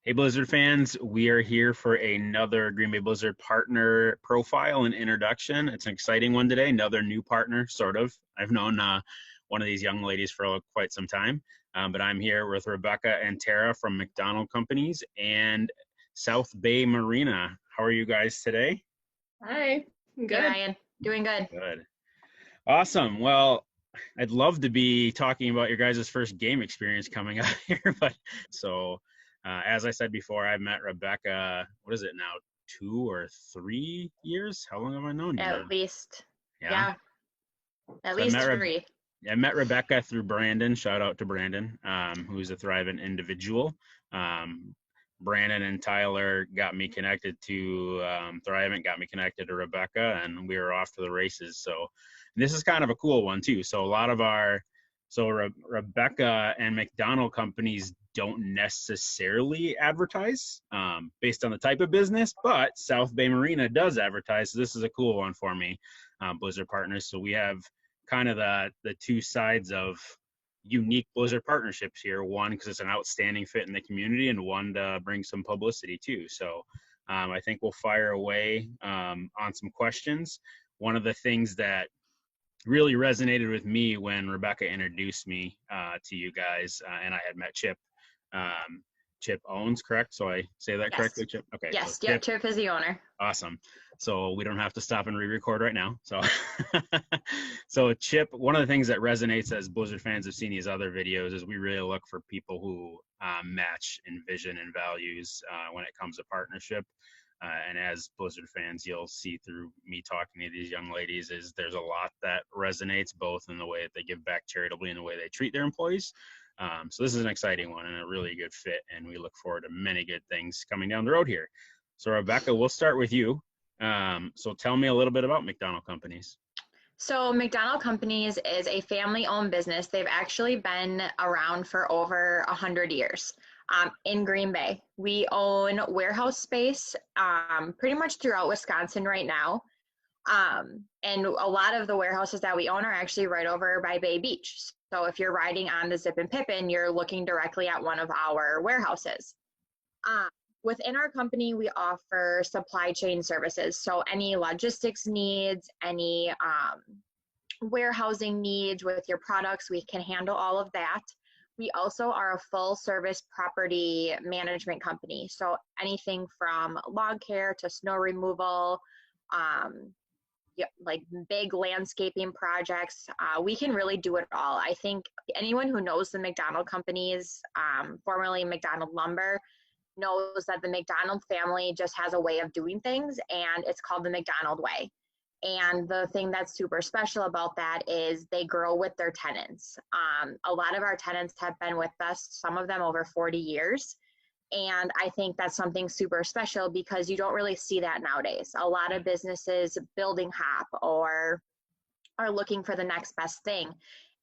Hey Blizzard fans, we are here for another Green Bay Blizzard partner profile and introduction. It's an exciting one today, another new partner, sort of. I've known one of these young ladies for quite some time, but I'm here with Rebecca and Tara from McDonald Companies and South Bay Marina. How are you guys today? Hi, I'm Hey good. Ryan, doing good. Good. Awesome. Well, I'd love to be talking about your guys' first game experience coming up here, but as I said before, I've met Rebecca, what is it now, 2 or 3 years? How long have I known you now? At least, Yeah. yeah, at So least three. I met Rebecca through Brandon. Shout out to Brandon, who's a thriving individual. Brandon and Tyler got me connected to Thrivent, got me connected to Rebecca, and we were off to the races. So this is kind of a cool one too. So a lot of Rebecca and McDonald Companies don't necessarily advertise based on the type of business, but South Bay Marina does advertise. So this is a cool one for me, Blizzard partners. So we have kind of the two sides of unique Blizzard partnerships here. One, because it's an outstanding fit in the community, and one to bring some publicity too. So I think we'll fire away on some questions. One of the things that really resonated with me when Rebecca introduced me to you guys, and I had met Chip. Chip owns, correct? So I say that Yes. correctly, Chip? Okay. Yes, So yeah, Chip is the owner. Awesome. So we don't have to stop and re-record right now. So, so Chip, one of the things that resonates as Blizzard fans have seen his other videos is we really look for people who match in vision and values when it comes to partnership. And as Blizzard fans, you'll see through me talking to these young ladies is there's a lot that resonates both in the way that they give back charitably and the way they treat their employees. So this is an exciting one and a really good fit, and we look forward to many good things coming down the road here. So Rebecca, we'll start with you. So tell me a little bit about McDonald Companies. So McDonald Companies is a family-owned business. They've actually been around for over 100 years in Green Bay. We own warehouse space pretty much throughout Wisconsin right now. And a lot of the warehouses that we own are actually right over by Bay Beach. So if you're riding on the Zip and Pippin, you're looking directly at one of our warehouses. Within our company, we offer supply chain services. So any logistics needs, any warehousing needs with your products, we can handle all of that. We also are a full service property management company. So anything from log care to snow removal, like big landscaping projects, we can really do it all. I think anyone who knows the McDonald Companies, formerly McDonald Lumber, knows that the McDonald family just has a way of doing things, and it's called the McDonald way. And the thing that's super special about that is they grow with their tenants. A lot of our tenants have been with us, some of them over 40 years. And I think that's something super special because you don't really see that nowadays. A lot of businesses building hop or are looking for the next best thing.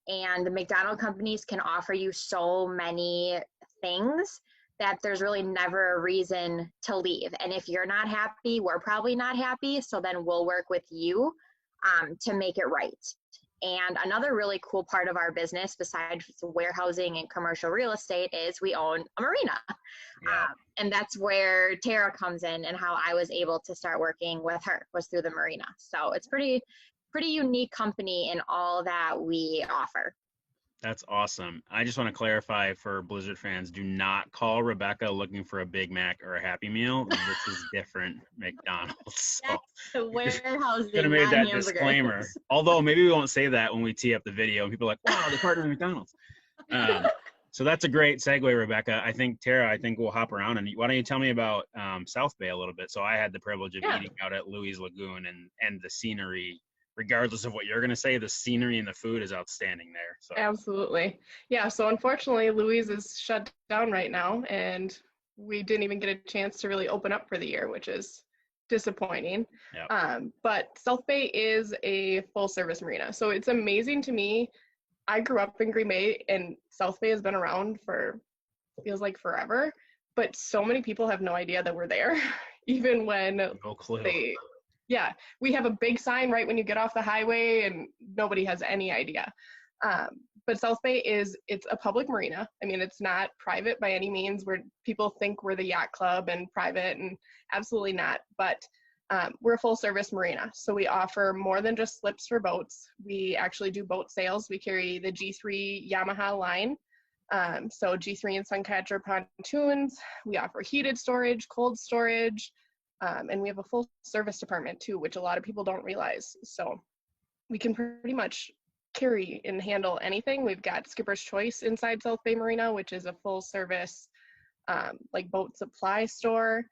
And the McDonald Companies can offer you so many things that there's really never a reason to leave. And if you're not happy, we're probably not happy. So then we'll work with you to make it right. And another really cool part of our business, besides warehousing and commercial real estate, is we own a marina. Yeah. And that's where Tara comes in, and how I was able to start working with her was through the marina. So it's pretty unique company in all that we offer. That's awesome. I just want to clarify for Blizzard fans, do not call Rebecca looking for a Big Mac or a Happy Meal. This is different McDonald's. So That's the warehousing, could have made that hamburgers. disclaimer. Although maybe we won't say that when we tee up the video and people are like, wow, they partnered with McDonald's. So that's a great segue, Rebecca. I think, Tara, we'll hop around, and why don't you tell me about South Bay a little bit? So I had the privilege of eating out at Louis Lagoon, and the scenery, regardless of what you're going to say, the scenery and the food is outstanding there. So. Absolutely. Yeah, so unfortunately, Louise is shut down right now, and we didn't even get a chance to really open up for the year, which is disappointing. Yep. But South Bay is a full-service marina, so it's amazing to me. I grew up in Green Bay, and South Bay has been around for, feels like forever, but so many people have no idea that we're there, even when no clue. Yeah, we have a big sign right when you get off the highway, and nobody has any idea. But South Bay it's a public marina. I mean, it's not private by any means, where people think we're the yacht club and private, and absolutely not. But we're a full service marina. So we offer more than just slips for boats. We actually do boat sales. We carry the G3 Yamaha line. So G3 and Suncatcher pontoons. We offer heated storage, cold storage, and we have a full service department too, which a lot of people don't realize. So we can pretty much carry and handle anything. We've got Skipper's Choice inside South Bay Marina, which is a full service like boat supply store.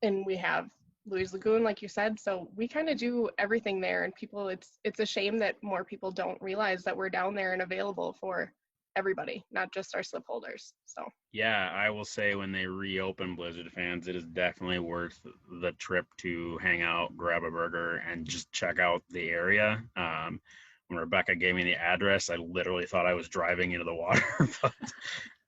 And we have Louis Lagoon, like you said. So we kind of do everything there, and people, it's a shame that more people don't realize that we're down there and available for everybody, not just our slip holders. So yeah, I will say when they reopen, Blizzard fans, it is definitely worth the trip to hang out, grab a burger, and just check out the area. When Rebecca gave me the address, I literally thought I was driving into the water,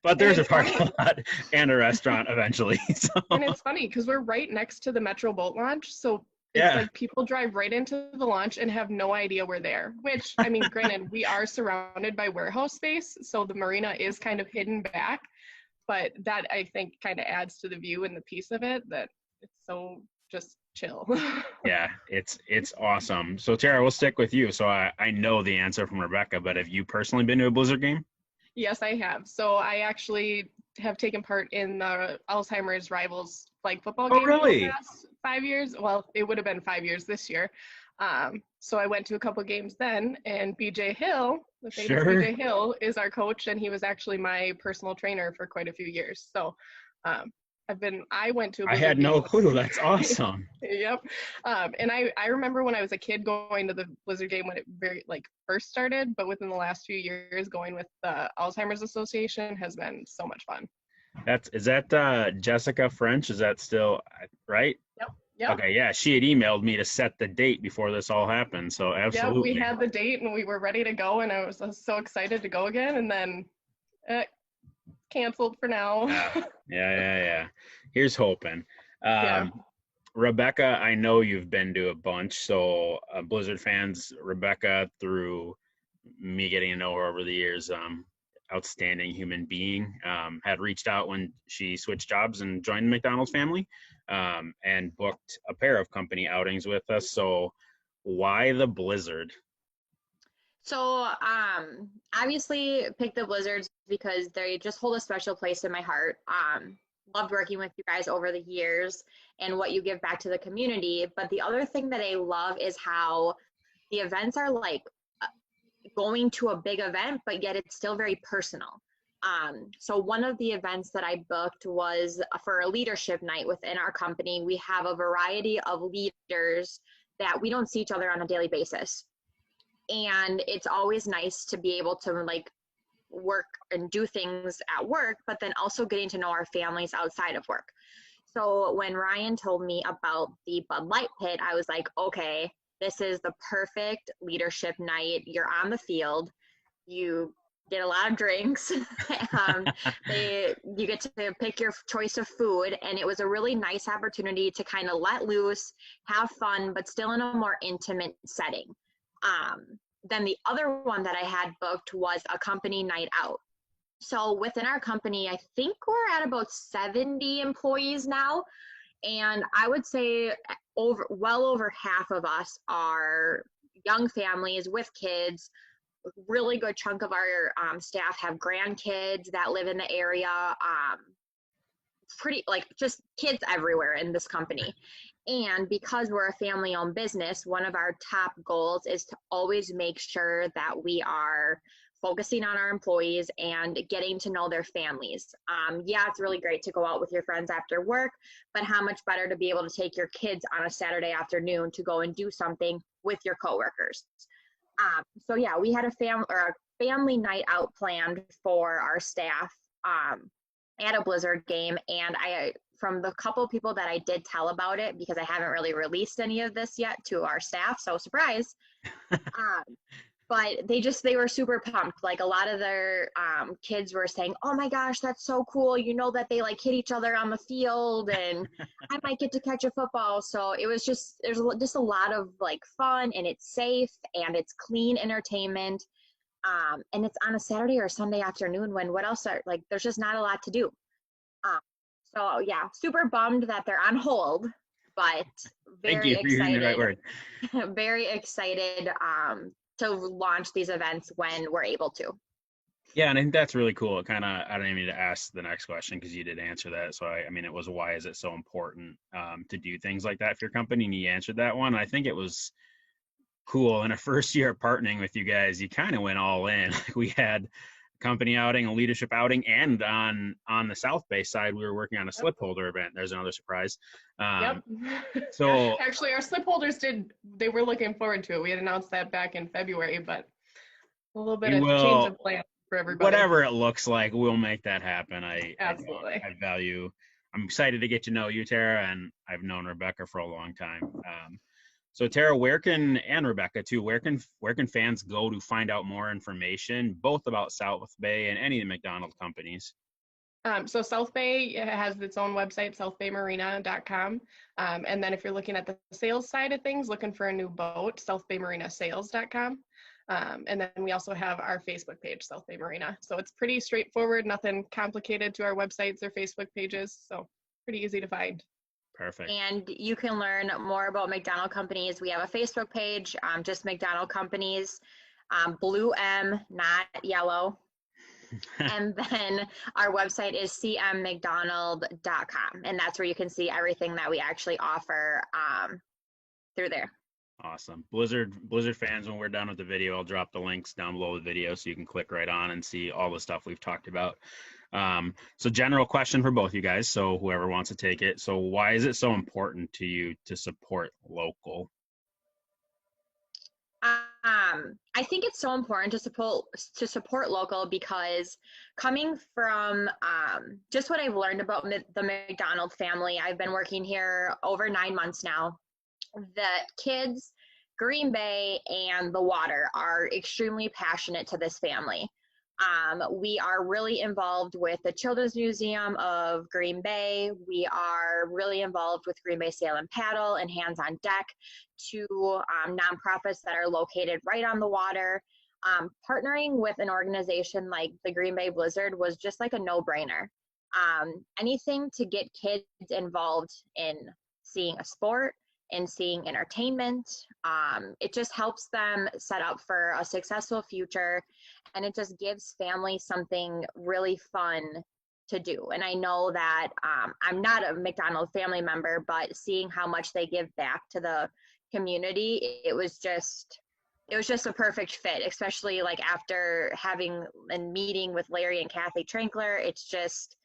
but there's a parking lot and a restaurant eventually. So. And it's funny because we're right next to the Metro boat launch, so it's like people drive right into the launch and have no idea we're there, which, I mean, granted, we are surrounded by warehouse space, so the marina is kind of hidden back, but that, I think, kind of adds to the view and the piece of it, that it's so just chill. Yeah, it's awesome. So Tara, we'll stick with you. So I know the answer from Rebecca, but have you personally been to a Blizzard game? Yes, I have. So I actually have taken part in the Alzheimer's Rivals flag football game really? for the past 5 years. Well, it would have been 5 years this year. So I went to a couple games then, and BJ Hill, the famous BJ Hill, is our coach, and he was actually my personal trainer for quite a few years. So I went to a Blizzard I had no game. clue. That's awesome. Yep. And I remember when I was a kid going to the Blizzard game when it first started, but within the last few years going with the Alzheimer's Association has been so much fun. Is that Jessica French? Is that still right? Yep. Okay, yeah, she had emailed me to set the date before this all happened, so absolutely. Yeah, we had the date and we were ready to go, and I was so excited to go again, and then canceled for now. Yeah. Here's hoping. Rebecca, I know you've been to a bunch, so Blizzard fans, Rebecca, through me getting to know her over the years, outstanding human being, had reached out when she switched jobs and joined the McDonald's family, and booked a pair of company outings with us. So why the Blizzard? So obviously picked the Blizzards because they just hold a special place in my heart. Loved working with you guys over the years and what you give back to the community. But the other thing that I love is how the events are like going to a big event, but yet it's still very personal. So one of the events that I booked was for a leadership night within our company. We have a variety of leaders that we don't see each other on a daily basis. And it's always nice to be able to work and do things at work, but then also getting to know our families outside of work. So when Ryan told me about the Bud Light Pit, I was like, okay, this is the perfect leadership night. You're on the field. You get a lot of drinks. You get to pick your choice of food. And it was a really nice opportunity to kind of let loose, have fun, but still in a more intimate setting. Then the other one that I had booked was a company night out. So within our company, I think we're at about 70 employees now. And I would say well over half of us are young families with kids. A really good chunk of our staff have grandkids that live in the area. Pretty just kids everywhere in this company. And because we're a family-owned business, one of our top goals is to always make sure that we are focusing on our employees and getting to know their families. Yeah, it's really great to go out with your friends after work, but how much better to be able to take your kids on a Saturday afternoon to go and do something with your coworkers. So yeah, we had a family night out planned for our staff at a Blizzard game, and from the couple of people that I did tell about it, because I haven't really released any of this yet to our staff, so surprise. but they were super pumped. Like a lot of their kids were saying, "Oh my gosh, that's so cool. You know that they like hit each other on the field and I might get to catch a football." So it was there's just a lot of like fun, and it's safe and it's clean entertainment. And it's on a Saturday or Sunday afternoon when what else are like, there's just not a lot to do. Um, so yeah, super bummed that they're on hold, but Thank very you for using the right excited, word. very excited to launch these events when we're able to. Yeah, and I think that's really cool. Kind of, I don't even need to ask the next question because you did answer that. So I mean, it was why is it so important to do things like that for your company? And you answered that one. I think it was cool. In a first year of partnering with you guys, you kind of went all in. We had a company outing, a leadership outing, and on the South Bay side, we were working on a slip holder event. There's another surprise. Yep. So actually, our slip holders they were looking forward to it. We had announced that back in February, but a little bit of change of plan for everybody. Whatever it looks like, we'll make that happen. Absolutely. I'm excited to get to know you, Tara, and I've known Rebecca for a long time. So Tara, and Rebecca too, where can fans go to find out more information, both about South Bay and any of the McDonald companies? So South Bay has its own website, southbaymarina.com. And then if you're looking at the sales side of things, looking for a new boat, southbaymarinasales.com. And then we also have our Facebook page, South Bay Marina. So it's pretty straightforward, nothing complicated to our websites or Facebook pages. So pretty easy to find. Perfect. And you can learn more about McDonald Companies. We have a Facebook page, just McDonald Companies, blue M, not yellow. And then our website is cmmcdonald.com. And that's where you can see everything that we actually offer through there. Awesome. Blizzard fans, when we're done with the video, I'll drop the links down below the video so you can click right on and see all the stuff we've talked about. So general question for both you guys. So whoever wants to take it. So why is it so important to you to support local? I think it's so important to support local because coming from just what I've learned about the McDonald family, I've been working here over 9 months now. The kids, Green Bay, and the water are extremely passionate to this family. We are really involved with the Children's Museum of Green Bay. We are really involved with Green Bay Sail and Paddle and Hands on Deck, two nonprofits that are located right on the water. Partnering with an organization like the Green Bay Blizzard was just like a no-brainer. Anything to get kids involved in seeing a sport and seeing entertainment. It just helps them set up for a successful future, and it just gives families something really fun to do. And I know that I'm not a McDonald family member, but seeing how much they give back to the community, it was just a perfect fit, especially like after having a meeting with Larry and Kathy Trinkler. It's just,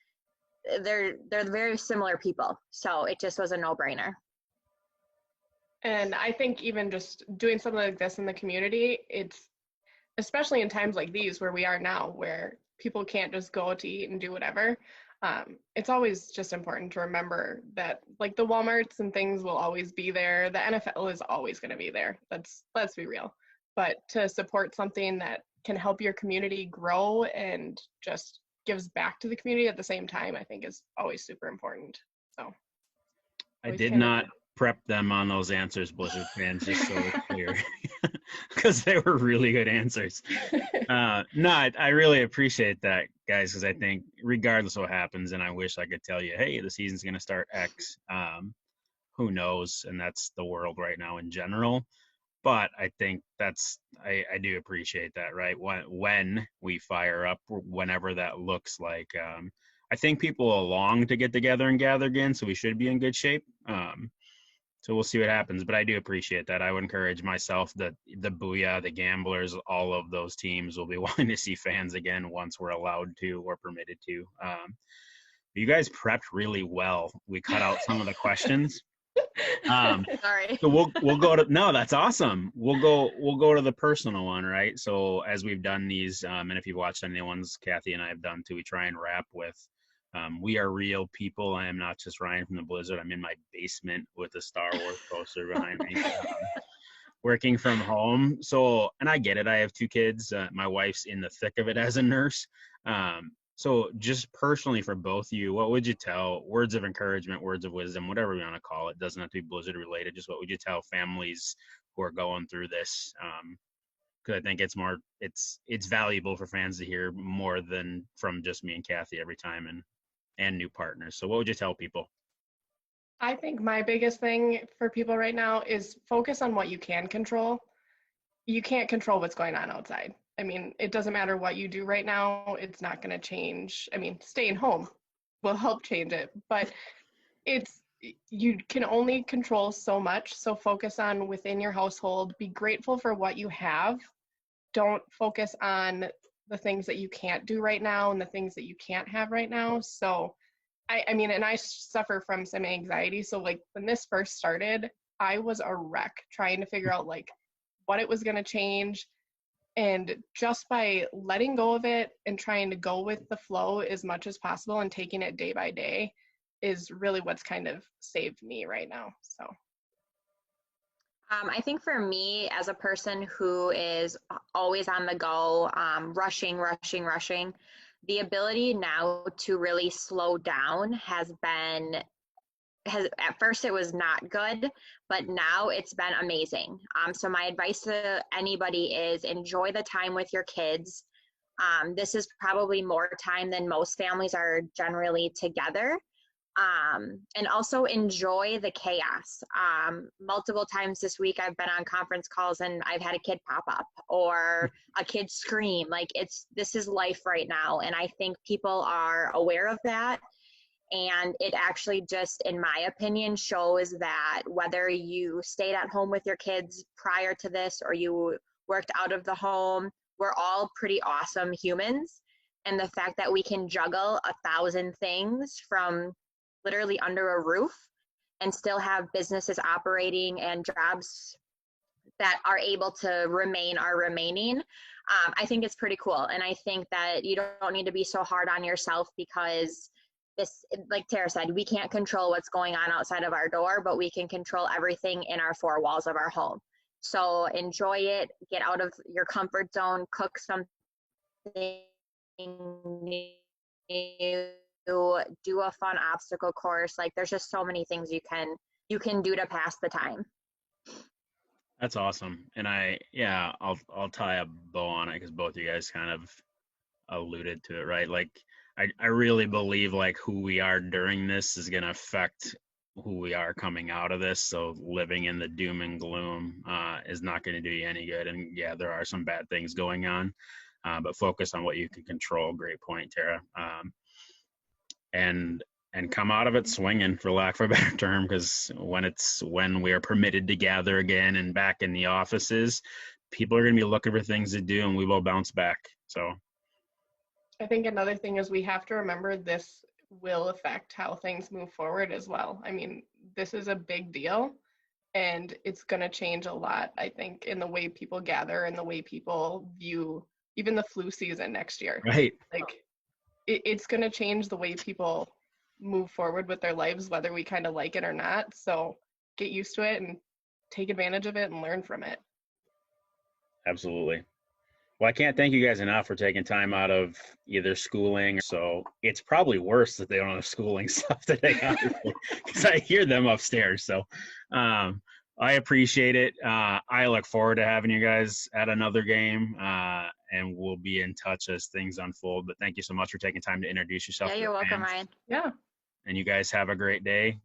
they're very similar people. So it just was a no-brainer. And I think even just doing something like this in the community, it's especially in times like these where we are now, where people can't just go to eat and do whatever. It's always just important to remember that like the Walmarts and things will always be there. The NFL is always going to be there. Let's be real. But to support something that can help your community grow and just gives back to the community at the same time, I think is always super important. So I did not prep them on those answers, Blizzard fans, just so it's clear, because they were really good answers. I really appreciate that, guys, because I think regardless of what happens, and I wish I could tell you, hey, the season's going to start X, who knows, and that's the world right now in general. But I think I do appreciate that, right? When we fire up, whenever that looks like, I think people will long to get together and gather again, so we should be in good shape. So we'll see what happens, but I do appreciate that. I would encourage myself that the Booyah, the Gamblers, all of those teams will be wanting to see fans again once we're allowed to or permitted to. You guys prepped really well. We cut out some of the questions. Sorry. So we'll go to, no, that's awesome. We'll go to the personal one, right? So as we've done these, and if you've watched any ones Kathy and I have done too, we try and wrap with, we are real people. I am not just Ryan from the Blizzard. I'm in my basement with a Star Wars poster behind me. working from home. So, and I get it. I have 2 kids. My wife's in the thick of it as a nurse. So just personally for both of you, what would you tell, words of encouragement, words of wisdom, whatever you want to call it, doesn't have to be Blizzard related. Just what would you tell families who are going through this? Because I think it's more, it's valuable for fans to hear more than from just me and Kathy every time, and new partners. So what would you tell people? I think my biggest thing for people right now is focus on what you can control. You can't control what's going on outside. I mean, it doesn't matter what you do right now, it's not going to change. I mean, staying home will help change it, but it's, you can only control so much. So focus on within your household, be grateful for what you have. Don't focus on the things that you can't do right now and the things that you can't have right now. So I mean, and I suffer from some anxiety. So like when this first started, I was a wreck trying to figure out like what it was going to change. And just by letting go of it and trying to go with the flow as much as possible and taking it day by day is really what's kind of saved me right now. So I think for me, as a person who is always on the go, rushing, the ability now to really slow down has at first it was not good, but now it's been amazing. So my advice to anybody is enjoy the time with your kids. This is probably more time than most families are generally together. And also enjoy the chaos. Multiple times this week I've been on conference calls and I've had a kid pop up or a kid scream. Like this is life right now. And I think people are aware of that. And it actually just, in my opinion, shows that whether you stayed at home with your kids prior to this or you worked out of the home, we're all pretty awesome humans. And the fact that we can juggle 1,000 things from literally under a roof and still have businesses operating and jobs that are able to remain are remaining, I think it's pretty cool. And I think that you don't need to be so hard on yourself because this, like Tara said, we can't control what's going on outside of our door, but we can control everything in our 4 walls of our home. So enjoy it, get out of your comfort zone, cook something new, do a fun obstacle course. Like there's just so many things you can do to pass the time. That's awesome. And I'll tie a bow on it because both of you guys kind of alluded to it, right? Like I really believe like who we are during this is going to affect who we are coming out of this. So living in the doom and gloom is not going to do you any good. And yeah, there are some bad things going on, but focus on what you can control. Great point, Tara. And come out of it swinging, for lack of a better term, because when we are permitted to gather again and back in the offices, people are going to be looking for things to do, and we will bounce back. So I think another thing is we have to remember this will affect how things move forward as well. I mean, this is a big deal and it's going to change a lot, I think, in the way people gather and the way people view even the flu season next year. right. Like it's going to change the way people move forward with their lives, whether we kind of like it or not. So get used to it and take advantage of it and learn from it. Absolutely. Well, I can't thank you guys enough for taking time out of either schooling. So it's probably worse that they don't have schooling stuff today, obviously, because I hear them upstairs. So I appreciate it. I look forward to having you guys at another game, and we'll be in touch as things unfold. But thank you so much for taking time to introduce yourself. Yeah, you're welcome, Ryan. Yeah. And you guys have a great day.